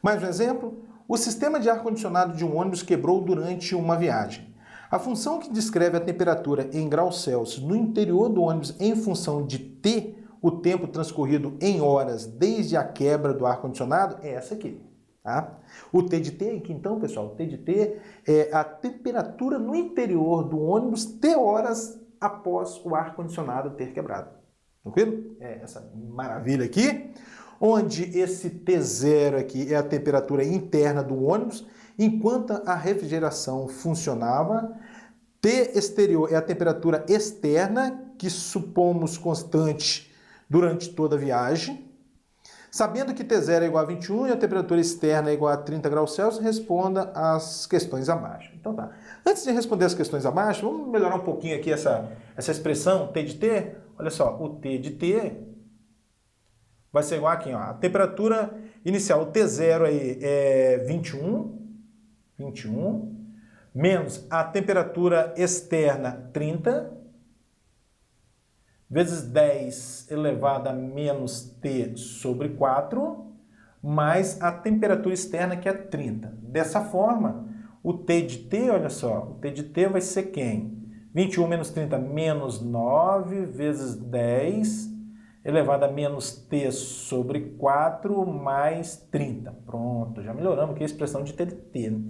Mais um exemplo. O sistema de ar-condicionado de um ônibus quebrou durante uma viagem. A função que descreve a temperatura em graus Celsius no interior do ônibus em função de T, o tempo transcorrido em horas desde a quebra do ar-condicionado, é essa aqui. Tá? O T de T aqui então, pessoal, o T de T é a temperatura no interior do ônibus T horas após o ar-condicionado ter quebrado. Tranquilo? É essa maravilha aqui, onde esse T0 aqui é a temperatura interna do ônibus, enquanto a refrigeração funcionava. T exterior é a temperatura externa, que supomos constante durante toda a viagem. Sabendo que T0 é igual a 21 e a temperatura externa é igual a 30 graus Celsius, responda as questões abaixo. Então tá. Antes de responder as questões abaixo, vamos melhorar um pouquinho aqui essa expressão T de T. Olha só, o T de T vai ser igual aqui, ó. A temperatura inicial, o T0 aí é 21, menos a temperatura externa 30, vezes 10 elevado a menos T sobre 4, mais a temperatura externa, que é 30. Dessa forma, o T de T, olha só, o T de T vai ser quem? 21 menos 30, menos 9, vezes 10, elevado a menos T sobre 4, mais 30. Pronto, já melhoramos aqui a expressão de T de T.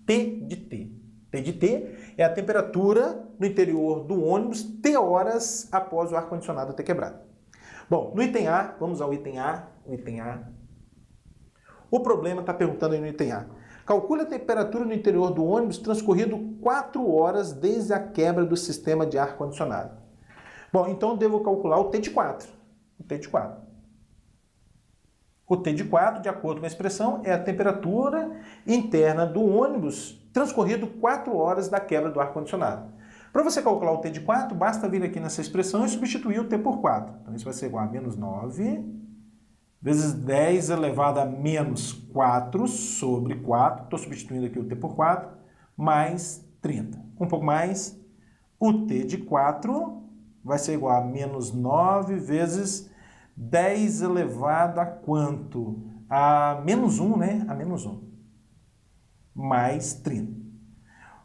T de T. T de T é a temperatura no interior do ônibus T horas após o ar-condicionado ter quebrado. Bom, no item A, vamos ao item A. O problema está perguntando aí no item A. Calcule a temperatura no interior do ônibus transcorrido 4 horas desde a quebra do sistema de ar-condicionado. Bom, então eu devo calcular o T de 4. O T de 4. O T de 4, de acordo com a expressão, é a temperatura interna do ônibus transcorrido 4 horas da quebra do ar-condicionado. Para você calcular o T de 4, basta vir aqui nessa expressão e substituir o T por 4. Então isso vai ser igual a menos 9 vezes 10 elevado a menos 4 sobre 4. Estou substituindo aqui o T por 4, mais 30. Um pouco mais, o T de 4 vai ser igual a menos 9 vezes 10 elevado a quanto? A menos 1, né? A menos 1. Mais 30.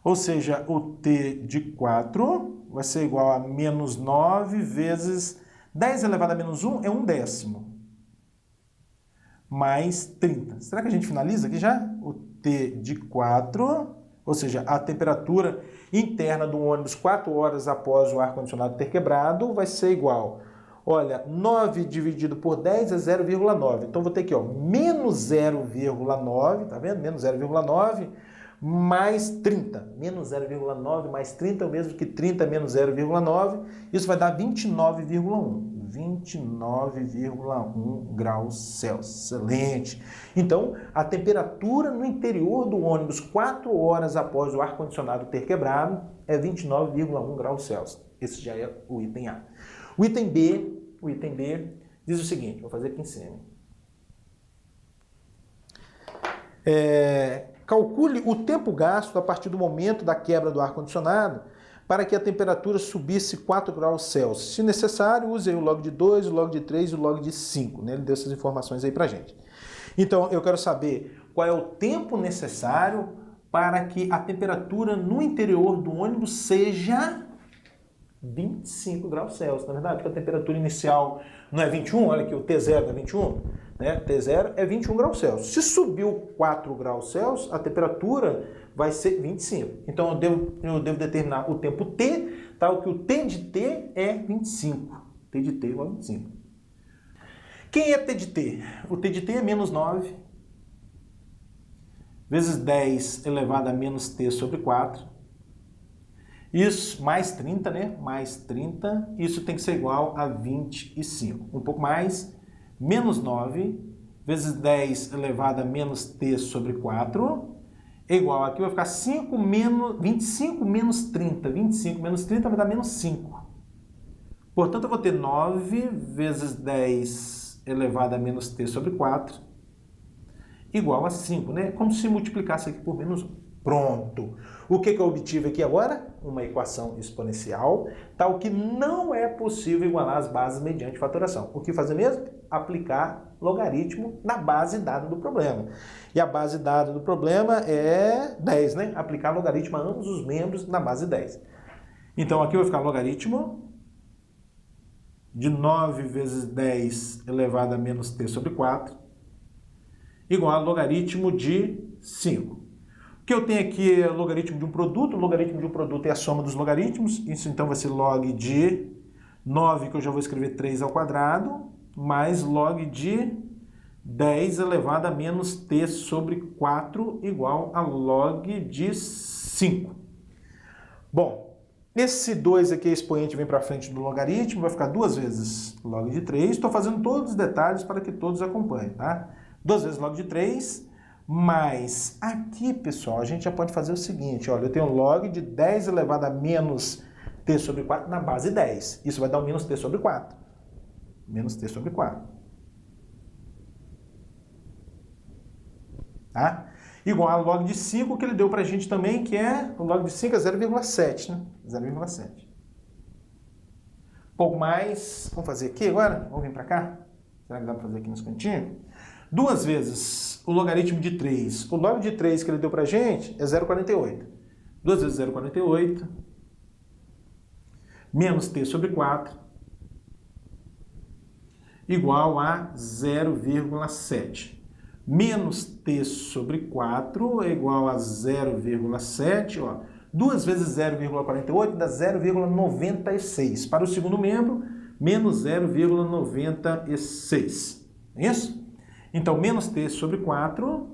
Ou seja, o T de 4 vai ser igual a menos 9 vezes 10 elevado a menos 1 é 1/10. Mais 30. Será que a gente finaliza aqui já? O T de 4, ou seja, a temperatura interna do ônibus 4 horas após o ar-condicionado ter quebrado vai ser igual. Olha, 9 dividido por 10 é 0,9. Então, vou ter aqui, ó, menos 0,9, tá vendo? Menos 0,9 mais 30. Menos 0,9 mais 30 é o mesmo que 30 menos 0,9. Isso vai dar 29,1. 29,1 graus Celsius. Excelente. Então, a temperatura no interior do ônibus 4 horas após o ar-condicionado ter quebrado é 29,1 graus Celsius. Esse já é o item A. O item B diz o seguinte, vou fazer aqui em cima. Calcule o tempo gasto a partir do momento da quebra do ar-condicionado para que a temperatura subisse 4 graus Celsius. Se necessário, use aí o log de 2, o log de 3 e o log de 5. Né? Ele deu essas informações aí pra gente. Então, eu quero saber qual é o tempo necessário para que a temperatura no interior do ônibus seja 25 graus Celsius, na verdade, porque a temperatura inicial não é 21, olha aqui, o T0 é 21, né? T0 é 21 graus Celsius. Se subiu 4 graus Celsius, a temperatura vai ser 25. Então eu devo determinar o tempo T, tal que o T de T é 25. T de T igual a 25. Quem é T de T? O T de T é menos 9 vezes 10 elevado a menos T sobre 4. Isso, mais 30, né? Mais 30, isso tem que ser igual a 25. Um pouco mais, menos 9 vezes 10 elevado a menos T sobre 4, é igual, aqui vai ficar 25 menos 30. 25 menos 30 vai dar menos 5. Portanto, eu vou ter 9 vezes 10 elevado a menos T sobre 4, igual a 5, né? Como se multiplicasse aqui por menos 1. Pronto. O que eu obtive aqui agora? Uma equação exponencial, tal que não é possível igualar as bases mediante fatoração. O que fazer mesmo? Aplicar logaritmo da base dada do problema. E a base dada do problema é 10, né? Aplicar logaritmo a ambos os membros na base 10. Então aqui vai ficar logaritmo de 9 vezes 10 elevado a menos t sobre 4 igual a logaritmo de 5. O que eu tenho aqui é logaritmo de um produto. O logaritmo de um produto é a soma dos logaritmos. Isso então vai ser log de 9, que eu já vou escrever 3 ao quadrado, mais log de 10 elevado a menos t sobre 4 igual a log de 5. Bom, esse 2 aqui, expoente, vem para frente do logaritmo, vai ficar 2 vezes log de 3. Estou fazendo todos os detalhes para que todos acompanhem, tá? 2 vezes log de 3, mas aqui, pessoal, a gente já pode fazer o seguinte, olha, eu tenho log de 10 elevado a menos t sobre 4 na base 10. Isso vai dar um menos t sobre 4. Menos t sobre 4. Tá? Igual a log de 5 que ele deu pra gente também, que é, o log de 5 é 0,7, né? 0,7. Pouco mais, vamos fazer aqui agora? Vamos vir pra cá? Será que dá pra fazer aqui nos cantinhos? 2 vezes o logaritmo de 3. O log de 3 que ele deu pra gente é 0,48. 2 vezes 0,48 menos t sobre 4 igual a 0,7. Menos t sobre 4 é igual a 0,7. 2 vezes 0,48 dá 0,96. Para o segundo membro, menos 0,96. É isso? Então, menos t sobre 4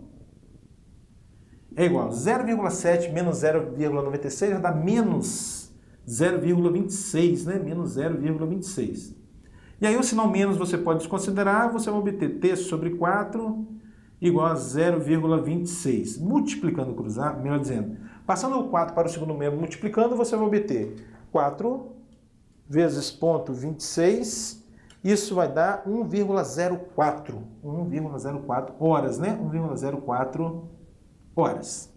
é igual a 0,7 menos 0,96 vai dar menos 0,26, né? Menos 0,26. E aí o sinal menos você pode desconsiderar, você vai obter t sobre 4 igual a 0,26. Multiplicando, cruzar, melhor dizendo, passando o 4 para o segundo membro, multiplicando, você vai obter 4 vezes ponto 26, isso vai dar 1,04. 1,04 horas, né? 1,04 horas.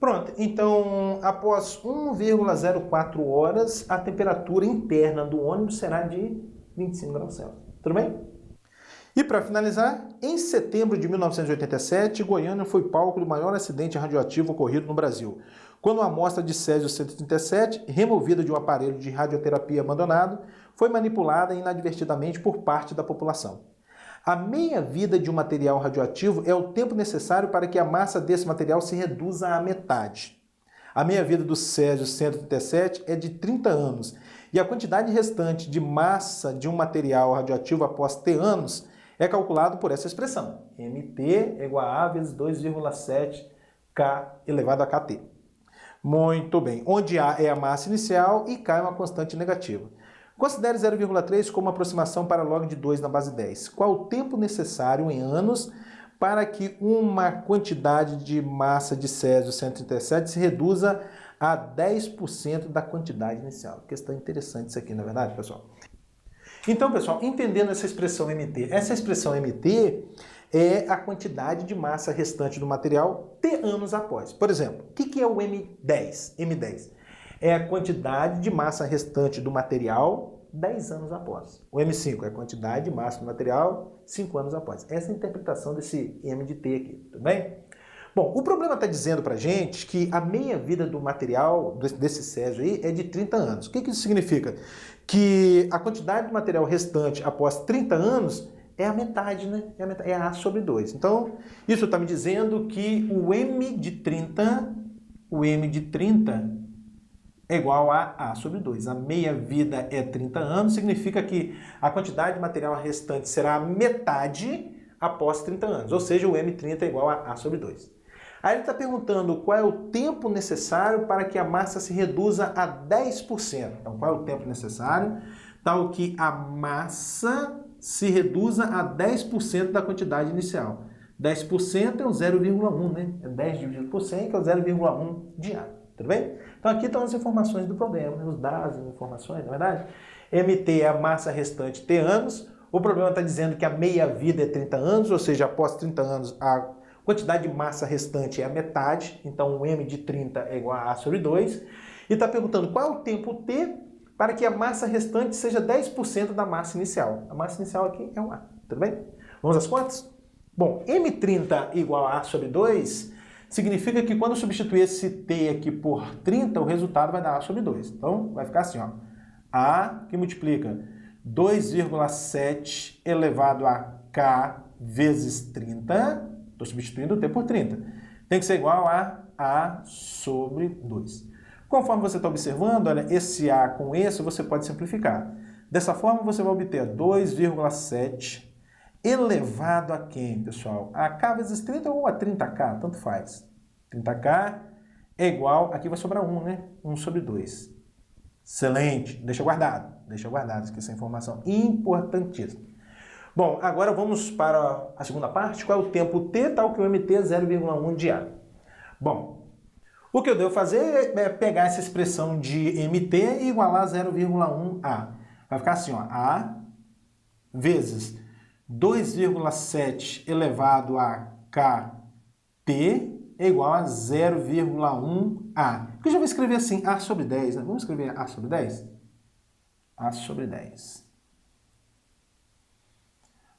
Pronto, então, após 1,04 horas, a temperatura interna do ônibus será de 25 graus Celsius. Tudo bem? E para finalizar, em setembro de 1987, Goiânia foi palco do maior acidente radioativo ocorrido no Brasil, quando uma amostra de césio-137, removida de um aparelho de radioterapia abandonado, foi manipulada inadvertidamente por parte da população. A meia-vida de um material radioativo é o tempo necessário para que a massa desse material se reduza à metade. A meia-vida do césio-137 é de 30 anos, e a quantidade restante de massa de um material radioativo após T anos é calculado por essa expressão. Mt é igual a A vezes 2,7 K elevado a Kt. Muito bem. Onde A é a massa inicial e K é uma constante negativa. Considere 0,3 como aproximação para log de 2 na base 10. Qual o tempo necessário em anos para que uma quantidade de massa de césio-137 se reduza a 10% da quantidade inicial? Questão interessante isso aqui, não é verdade, pessoal? Então, pessoal, entendendo essa expressão MT é a quantidade de massa restante do material T anos após. Por exemplo, o que é o M10? M10 é a quantidade de massa restante do material 10 anos após. O M5 é a quantidade de massa do material 5 anos após. Essa é a interpretação desse M de T aqui, tudo bem? Bom, o problema está dizendo para a gente que a meia-vida do material, desse césio aí, é de 30 anos. O que isso significa? Que a quantidade de material restante após 30 anos é a metade, né? É A sobre 2. Então, isso está me dizendo que o M de 30 é igual a A sobre 2. A meia-vida é 30 anos, significa que a quantidade de material restante será a metade após 30 anos. Ou seja, o M30 é igual a A sobre 2. Aí ele está perguntando qual é o tempo necessário para que a massa se reduza a 10%. Então, qual é o tempo necessário tal que a massa se reduza a 10% da quantidade inicial. 10% é o 0,1, né? É 10 dividido por 100, que é o 0,1 de A. Tudo bem? Então, aqui estão as informações do problema, né? Os dados, as informações, na verdade. MT é a massa restante T anos. O problema está dizendo que a meia-vida é 30 anos, ou seja, após 30 anos, a quantidade de massa restante é a metade, então o M de 30 é igual a A sobre 2. E está perguntando qual é o tempo T para que a massa restante seja 10% da massa inicial. A massa inicial aqui é o A, tudo bem? Vamos às contas? Bom, M30 igual a A sobre 2 significa que quando eu substituir esse T aqui por 30, o resultado vai dar A sobre 2. Então, vai ficar assim, ó. A que multiplica 2,7 elevado a K vezes 30. Estou substituindo o T por 30. Tem que ser igual a A sobre 2. Conforme você está observando, olha, esse A com esse você pode simplificar. Dessa forma, você vai obter 2,7 elevado a quem, pessoal? A K vezes 30 ou a 30K, tanto faz. 30K é igual, aqui vai sobrar 1, né? 1 sobre 2. Excelente. Deixa guardado, esqueci essa informação importantíssima. Bom, agora vamos para a segunda parte. Qual é o tempo T, tal que o MT é 0,1 de A? Bom, o que eu devo fazer é pegar essa expressão de MT e igualar 0,1 A. Vai ficar assim, ó, A vezes 2,7 elevado a KT é igual a 0,1 A. Porque eu já vou escrever assim, A sobre 10, né? Vamos escrever A sobre 10? A sobre 10.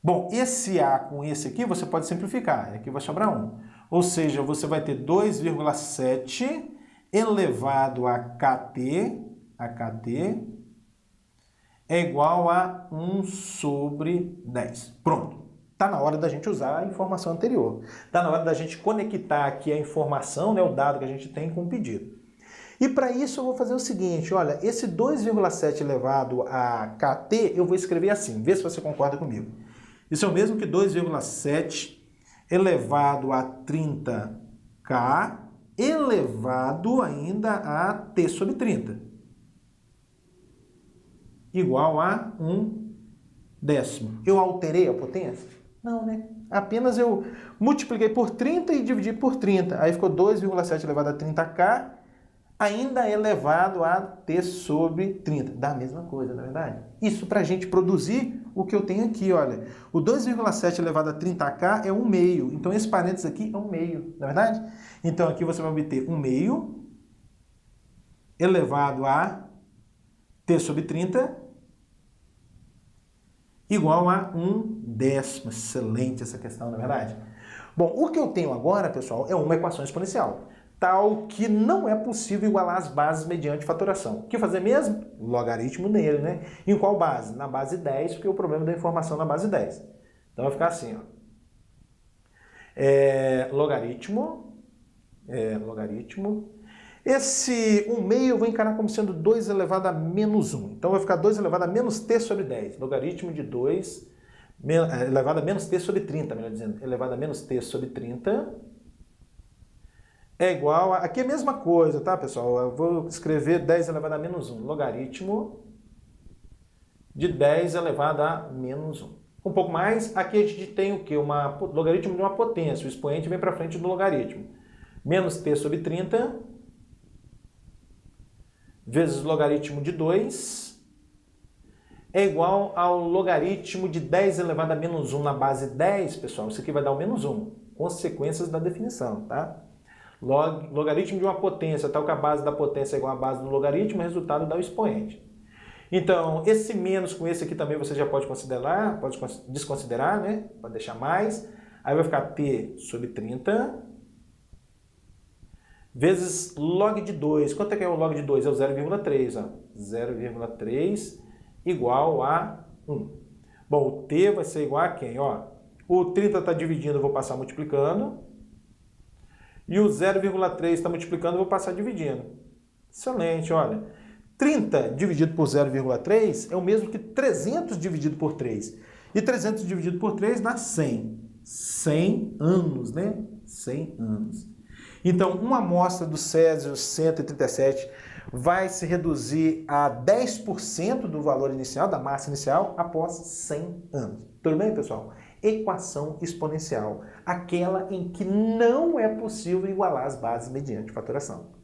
Bom, esse A com esse aqui você pode simplificar, aqui vai sobrar 1. Ou seja, você vai ter 2,7 elevado a KT é igual a 1 sobre 10. Pronto. Está na hora da gente usar a informação anterior. Está na hora da gente conectar aqui a informação, né, o dado que a gente tem com o pedido. E para isso eu vou fazer o seguinte, olha, esse 2,7 elevado a KT eu vou escrever assim, vê se você concorda comigo. Isso é o mesmo que 2,7 elevado a 30K elevado ainda a T sobre 30. Igual a 1/10. Eu alterei a potência? Não, né? Apenas eu multipliquei por 30 e dividi por 30. Aí ficou 2,7 elevado a 30K, ainda elevado a T sobre 30. Dá a mesma coisa, na verdade? Isso para a gente produzir o que eu tenho aqui, olha. O 2,7 elevado a 30K é 1/2. Então esse parênteses aqui é 1/2, não é verdade? Então aqui você vai obter 1/2 elevado a T sobre 30 igual a 1/10. Excelente essa questão, não é verdade? Bom, o que eu tenho agora, pessoal, é uma equação exponencial, tal que não é possível igualar as bases mediante fatoração. O que fazer mesmo? Logaritmo nele, né? Em qual base? Na base 10, porque o problema da informação na base 10. Então vai ficar assim, ó. Logaritmo. Esse 1/2 eu vou encarar como sendo 2 elevado a menos 1. Então vai ficar 2 elevado a menos t sobre 10. Logaritmo de 2 elevado a menos t sobre 30, melhor dizendo. Elevado a menos t sobre 30 é igual a... Aqui é a mesma coisa, tá, pessoal? Eu vou escrever 10 elevado a menos 1. Logaritmo de 10 elevado a menos 1. Um pouco mais, aqui a gente tem o quê? Logaritmo de uma potência. O expoente vem para frente do logaritmo. Menos t sobre 30... vezes logaritmo de 2 é igual ao logaritmo de 10 elevado a menos 1 na base 10, pessoal. Isso aqui vai dar o menos 1. Consequências da definição, tá? Logaritmo de uma potência, tal que a base da potência é igual à base do logaritmo, o resultado dá o expoente. Então, esse menos com esse aqui também você já pode considerar, pode desconsiderar, né? Pode deixar mais. Aí vai ficar t sobre 30... vezes log de 2. Quanto é que é o log de 2? É o 0,3. 0,3 igual a 1. Bom, o t vai ser igual a quem? Ó, o 30 está dividindo, eu vou passar multiplicando. E o 0,3 está multiplicando, eu vou passar dividindo. Excelente, olha. 30 dividido por 0,3 é o mesmo que 300 dividido por 3. E 300 dividido por 3 dá 100. 100 anos, né? 100 anos. Então, uma amostra do Césio 137 vai se reduzir a 10% do valor inicial, da massa inicial, após 100 anos. Tudo bem, pessoal? Equação exponencial, aquela em que não é possível igualar as bases mediante fatoração.